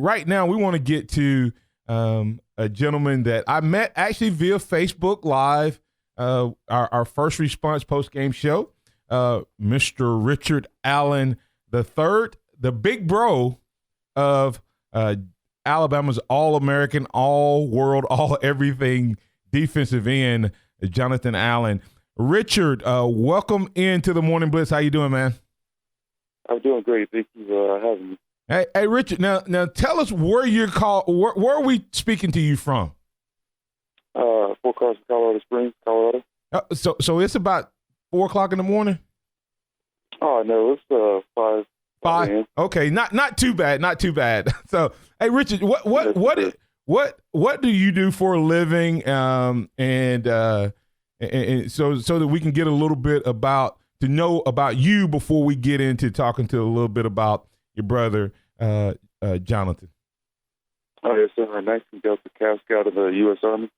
right now we want to get to a gentleman that I met actually via Facebook Live, our first response post-game show, Mr. Richard Allen III, the big bro of Alabama's All-American, All-World, All-Everything defensive end, Jonathan Allen. Richard, welcome into the Morning Blitz. How you doing, man? I'm doing great. Thank you for having me. Hey, Richard. Now, tell us where you're where are we speaking to you from? Fort Carson, Colorado Springs, Colorado. So it's about 4:00 in the morning. Oh no, it's 5. 5. Okay, not too bad. Not too bad. So, hey, Richard, what do you do for a living? And so that we can get a little bit to know about you before we get into talking to a little bit about your brother, Jonathan. Oh, yes, sir. 19 Delta Cav Scout of the U.S. Army.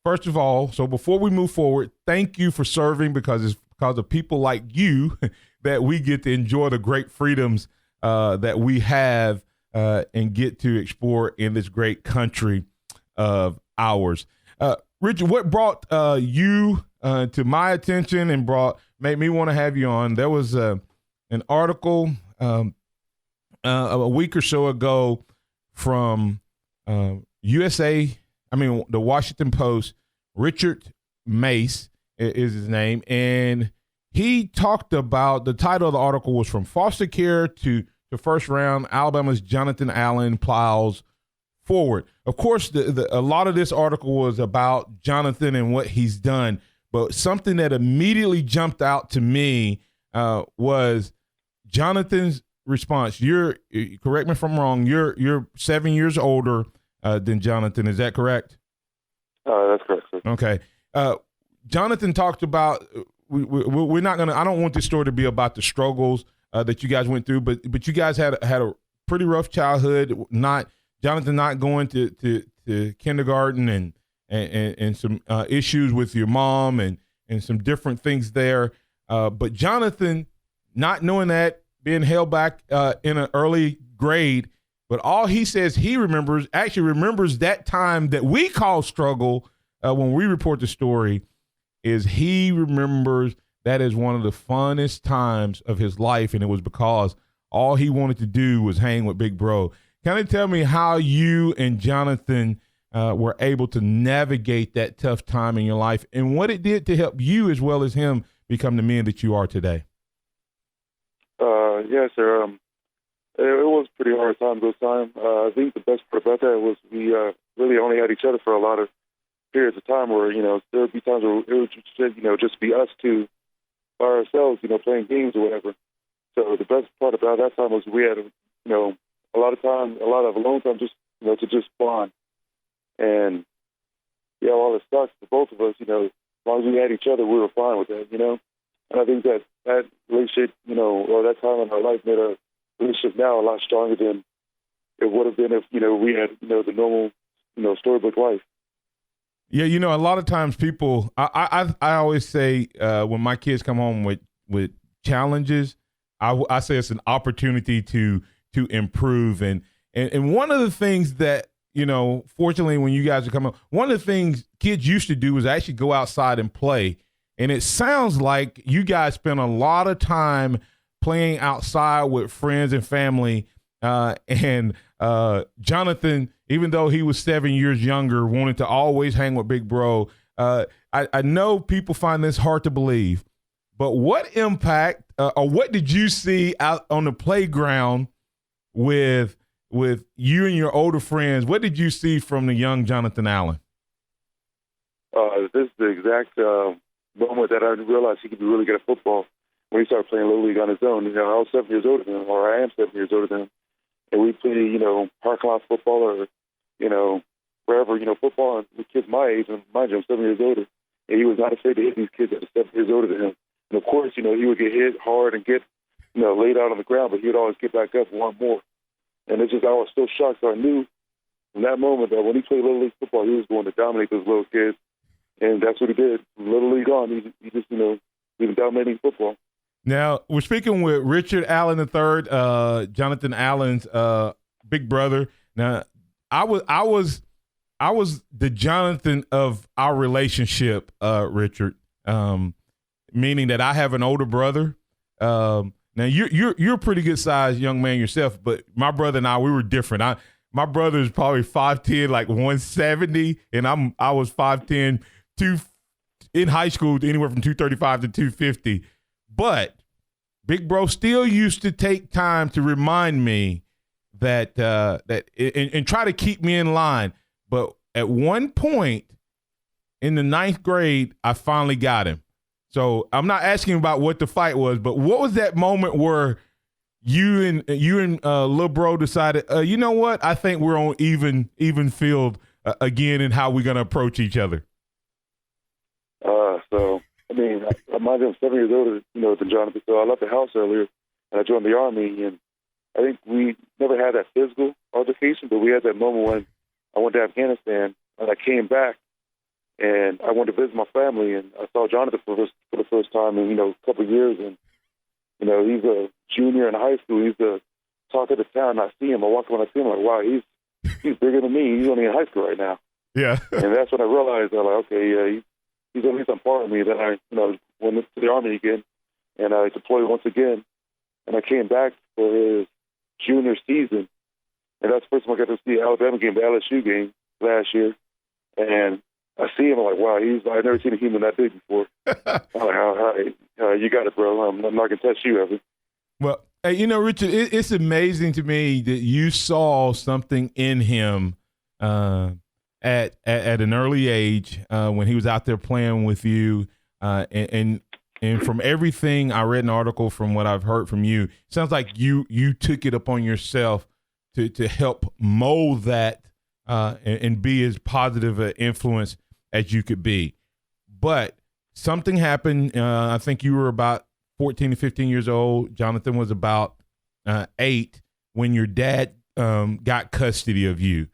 First of all, so before we move forward, thank you for serving, because it's because of people like you that we get to enjoy the great freedoms that we have and get to explore in this great country of ours. Richard, what brought you to my attention and made me want to have you on? There was an article a week or so ago from the Washington Post. Richard Mace is his name, and he talked about, the title of the article was From Foster Care to the First Round, Alabama's Jonathan Allen Plows Forward. Of course, a lot of this article was about Jonathan and what he's done, but something that immediately jumped out to me was Jonathan's response. Correct me if I'm wrong, you're 7 years older than Jonathan. Is that correct? That's correct, sir. Okay. Jonathan talked about, we're not going to, I don't want this story to be about the struggles that you guys went through, but you guys had a pretty rough childhood. Jonathan not going to kindergarten and some issues with your mom and some different things there. But Jonathan, not knowing that, being held back in an early grade, but all he says he remembers that time that we call struggle when we report the story, is he remembers that is one of the funnest times of his life, and it was because all he wanted to do was hang with Big Bro. Kind of tell me how you and Jonathan were able to navigate that tough time in your life and what it did to help you as well as him become the men that you are today. Yes, sir. It was a pretty hard time those times. I think the best part about that was we really only had each other for a lot of periods of time where, there would be times where it would just be us two by ourselves, playing games or whatever. So the best part about that time was we had, a lot of time, a lot of alone time just, to just bond. And, while it sucks for both of us, as long as we had each other, we were fine with that, And I think that relationship, or that time in our life made our relationship now a lot stronger than it would have been if, we had, the normal, storybook life. Yeah, a lot of times people, I always say when my kids come home with challenges, I say it's an opportunity to improve. And one of the things that, fortunately when you guys are coming, one of the things kids used to do was actually go outside and play. And it sounds like you guys spent a lot of time playing outside with friends and family. And Jonathan, even though he was 7 years younger, wanted to always hang with Big Bro. I know people find this hard to believe, but what impact or what did you see out on the playground with you and your older friends? What did you see from the young Jonathan Allen? This is the exact moment that I realized he could be really good at football when he started playing Little League on his own. I was 7 years older than him, or I am 7 years older than him. And we play, parking lot football or, wherever, football with kids my age. And mind you, I'm 7 years older. And he was not afraid to hit these kids that are 7 years older than him. And, of course, he would get hit hard and get, laid out on the ground, but he would always get back up and want more. And it's just, I was still shocked. So I knew from that moment that when he played Little League football, he was going to dominate those little kids. And that's what he did. From Little League on, he just, he was dominating football. Now we're speaking with Richard Allen III, Jonathan Allen's big brother. Now, I was the Jonathan of our relationship, Richard. Meaning that I have an older brother. Now you're a pretty good sized young man yourself, but my brother and we were different. My brother is probably 5'10", like 170, and I was 5'10", in high school, anywhere from 235 to 250. But Big Bro still used to take time to remind me that and try to keep me in line. But at one point in the 9th grade, I finally got him. So I'm not asking about what the fight was, but what was that moment where you and Lil Bro decided, you know what? I think we're on even field again in how we're going to approach each other. So I mean, I'm 7 years older, than Jonathan. So I left the house earlier, and I joined the Army. And I think we never had that physical altercation, but we had that moment when I went to Afghanistan, and I came back, and I went to visit my family, and I saw Jonathan for the first time in, a couple of years. And, he's a junior in high school. He's the talk of the town. I see him. I walk when I see him, like, wow, he's bigger than me. He's only in high school right now. Yeah. And that's when I realized, I'm like, okay, yeah, he's at least on par with me. Then I, went to the Army again, and I deployed once again. And I came back for his junior season. And that's the first time I got to see the Alabama game, the LSU game last year. And I see him, I'm like, wow, I've never seen a human that big before. I'm like, all right, you got it, bro. I'm not going to touch you ever. Well, hey, Richard, it's amazing to me that you saw something in him at an early age when he was out there playing with you. And from everything I read an article, from what I've heard from you, it sounds like you took it upon yourself to help mold that and be as positive an influence as you could be. But something happened. I think you were about 14 to 15 years old. Jonathan was about 8 when your dad got custody of you.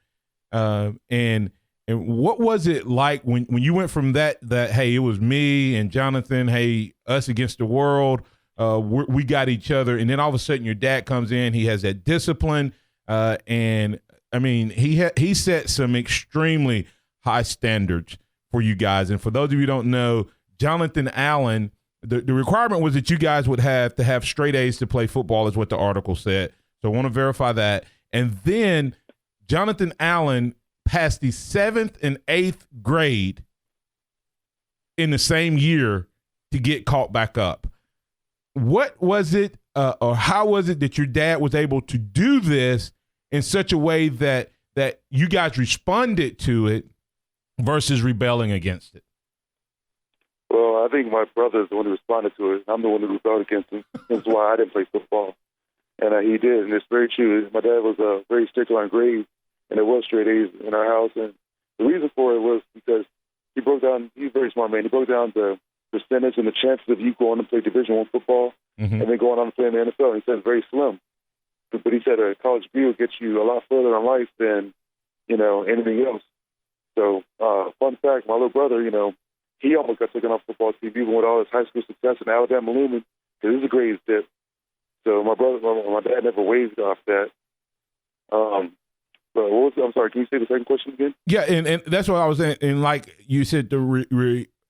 And what was it like when you went from that, hey, it was me and Jonathan, hey, us against the world, we got each other, and then all of a sudden your dad comes in, he has that discipline, and I mean, he set some extremely high standards for you guys. And for those of you who don't know, Jonathan Allen, the requirement was that you guys would have to have straight A's to play football, is what the article said. So I want to verify that. And then Jonathan Allen passed the 7th and 8th grade in the same year to get caught back up. What was it, or how was it that your dad was able to do this in such a way that you guys responded to it versus rebelling against it? Well, I think my brother is the one who responded to it. I'm the one who rebelled against him. That's why I didn't play football. And he did, and it's very true. My dad was very strict on grades, and there was straight A's in our house. And the reason for it was because he's a very smart man. He broke down the percentage and the chances of you going to play Division I football and then going on to play in the NFL. And he said it's very slim. But he said a college degree will get you a lot further in life than, anything else. So, fun fact, my little brother, he almost got taken off football team even with all his high school success in Alabama Lumen, because his grades dip. So my dad never waved off that. But I'm sorry, can you say the second question again? Yeah, and that's what I was saying. And like you said,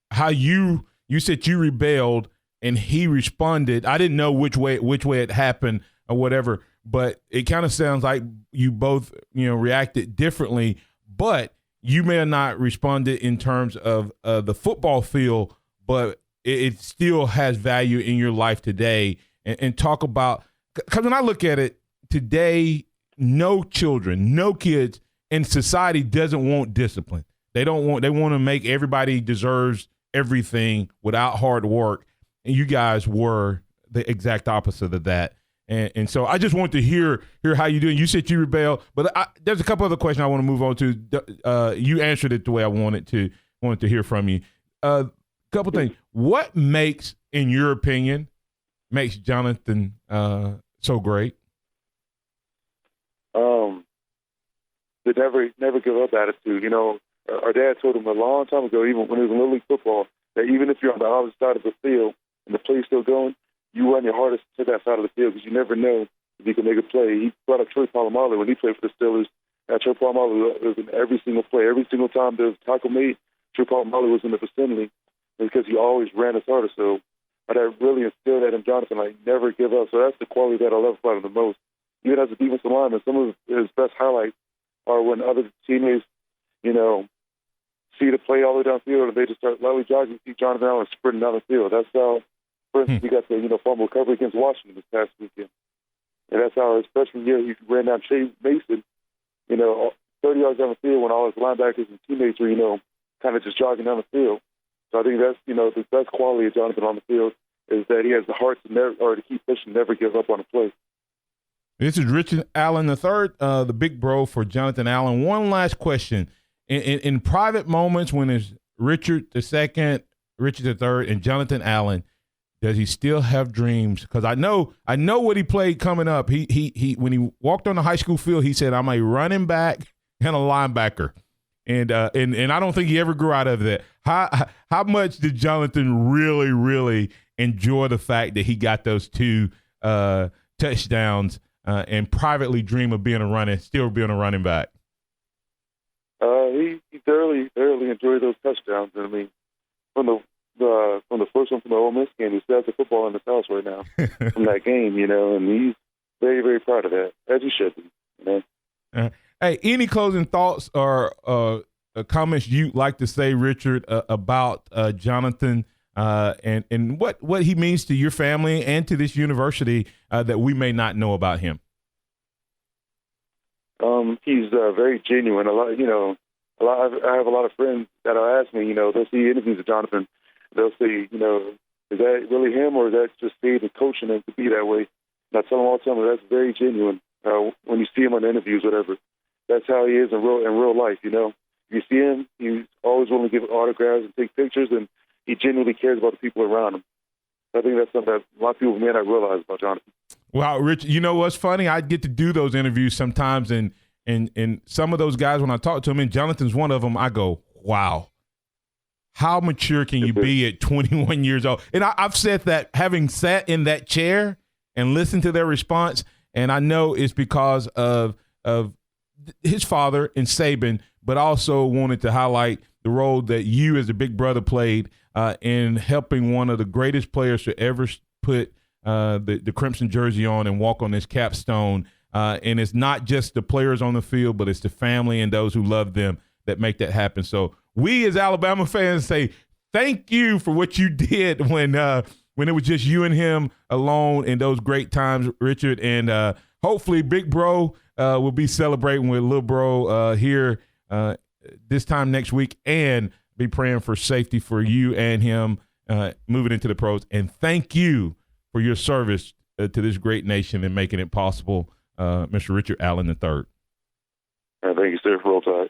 how you said you rebelled and he responded. I didn't know which way it happened or whatever, but it kind of sounds like you both reacted differently. But you may have not responded in terms of the football field, but it still has value in your life today. And talk about, because when I look at it today, no kids in society doesn't want discipline. They want to make everybody deserves everything without hard work. And you guys were the exact opposite of that. And so I just want to hear how you doing. You said you rebelled, but there's a couple other questions I want to move on to. You answered it the way I wanted to hear from you. Couple things. What in your opinion, makes Jonathan so great? The never give up attitude. Our dad told him a long time ago, even when he was in Little League football, that even if you're on the opposite side of the field and the play's still going, you run your hardest to that side of the field because you never know if you can make a play. He brought up Troy Polamalu when he played for the Steelers. Troy Polamalu was in every single play. Every single time there was a tackle made, Troy Polamalu was in the vicinity because he always ran his hardest. So that really instilled that in Jonathan, like, never give up. So that's the quality that I love about him the most. Even as a defensive lineman, some of his best highlights are when other teammates, see the play all the way downfield and they just start lightly jogging, see Jonathan Allen sprinting down the field. That's how, for instance, he got the, fumble recovery against Washington this past weekend. And that's how his freshman year he ran down Chase Mason, 30 yards down the field when all his linebackers and teammates were, kind of just jogging down the field. So I think that's, the best quality of Jonathan on the field is that he has the heart to keep pushing, never give up on a play. This is Richard Allen III, the big bro for Jonathan Allen. One last question. In private moments when it's Richard II, Richard III, and Jonathan Allen, does he still have dreams? Because I know what he played coming up. He when he walked on the high school field, he said, "I'm a running back and a linebacker," and I don't think he ever grew out of that. How much did Jonathan really enjoy the fact that he got those 2 touchdowns and privately dream of still being a running back? He thoroughly enjoyed those touchdowns. And I mean, from the first one from the Ole Miss game, he still has the football in his house right now from that game, and he's very, very proud of that, as he should be. Hey, any closing thoughts or comments you'd like to say, Richard, about Jonathan and what he means to your family and to this university that we may not know about him? He's very genuine. I have a lot of friends that will ask me, they'll see interviews of Jonathan. They'll say, is that really him or is that just Steve and coaching him to be that way? And I tell them all the time that's very genuine. When you see him on the interviews, whatever, that's how he is in real life. If you see him, he's always willing to give autographs and take pictures, and he genuinely cares about the people around him. I think that's something that a lot of people may not realize about Jonathan. Wow, Rich, what's funny? I get to do those interviews sometimes, and some of those guys, when I talk to them, and Jonathan's one of them, I go, wow, how mature can you be at 21 years old? And I've said that having sat in that chair and listened to their response, and I know it's because of his father and Saban, but also wanted to highlight the role that you as a big brother played in helping one of the greatest players to ever put the Crimson jersey on and walk on this capstone. And it's not just the players on the field, but it's the family and those who love them that make that happen. So we as Alabama fans say thank you for what you did when it was just you and him alone in those great times, Richard. And hopefully Big Bro will be celebrating with Little Bro here this time next week, and be praying for safety for you and him moving into the pros. And thank you for your service to this great nation and making it possible, Mr. Richard Allen III. Thank you, sir, for Roll Tide.